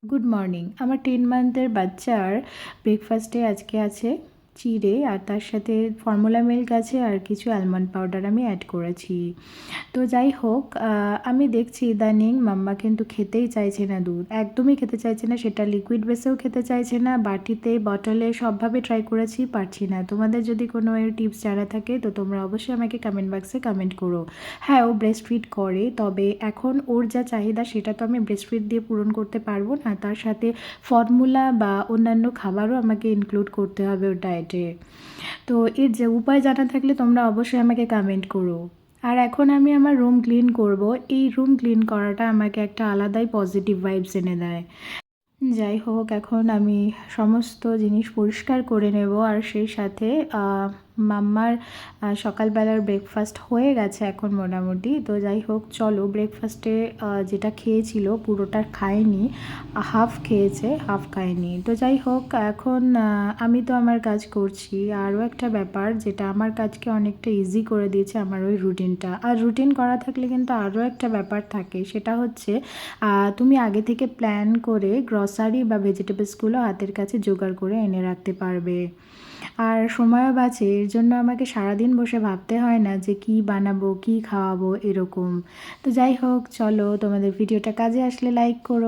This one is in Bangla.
Good morning. আমার 10 মান্থের বাচ্চার ব্রেকফাস্টে আজকে আছে চিড়ে, আর তার সাথে ফর্মুলা মিল্ক আছে আর কিছু অ্যালমন্ড পাউডার আমি অ্যাড করেছি। তো যাই হোক, আমি দেখছি ইদানিং মাম্মা কিন্তু খেতেই চাইছে না দুধ, একদমই খেতে চাইছে না। সেটা লিকুইড বেসেও খেতে চাইছে না, বাটিতে, বটলে, সবভাবে ট্রাই করেছি, পারছি না। তোমাদের যদি কোনো এর টিপস জানা থাকে তো তোমরা অবশ্যই আমাকে কমেন্ট বক্সে কমেন্ট করো। হ্যাঁ, ও ব্রেস্ট ফিড করে, তবে এখন ওর যা চাহিদা সেটা তো আমি ব্রেস্ট ফিড দিয়ে পূরণ করতে পারবো না। তার সাথে ফর্মুলা বা অন্যান্য খাবারও আমাকে ইনক্লুড করতে হবে ওর ডায়েটে। তো এর যে উপায় জানা থাকলে তোমরা অবশ্যই আমাকে কমেন্ট করো। আর এখন আমি আমার রুম ক্লিন করব। এই রুম ক্লিন করাটা আমাকে একটা আলাদাই পজিটিভ ভাইবস এনে দেয়। যাই হোক, এখন আমি সমস্ত জিনিস পরিষ্কার করে নেব, আর সেই সাথে মাম্মার সকালবেলার ব্রেকফাস্ট হয়ে গেছে এখন মোটামুটি। তো যাই হোক, চলো ব্রেকফাস্টে যেটা খেয়েছিল পুরোটা খায়নি, হাফ খেয়েছে, হাফ খায়নি। তো যাই হোক, এখন আমি তো আমার কাজ করছি। আরও একটা ব্যাপার যেটা আমার কাজকে অনেকটা ইজি করে দিয়েছে, আমার ওই রুটিনটা। আর রুটিন করা থাকলে কিন্তু আরও একটা ব্যাপার থাকে, সেটা হচ্ছে তুমি আগে থেকে প্ল্যান করে গ্রসারি বা ভেজিটেবলসগুলো হাতের কাছে জোগাড় করে এনে রাখতে পারবে। আর সময়ও বাঁচে, এর জন্য আমাকে সারাদিন বসে ভাবতে হয় না যে কি বানাবো, কি খাওয়াবো, এরকম। তো যাই হোক, চলো, তোমাদের ভিডিওটা কাজে আসলে লাইক করো।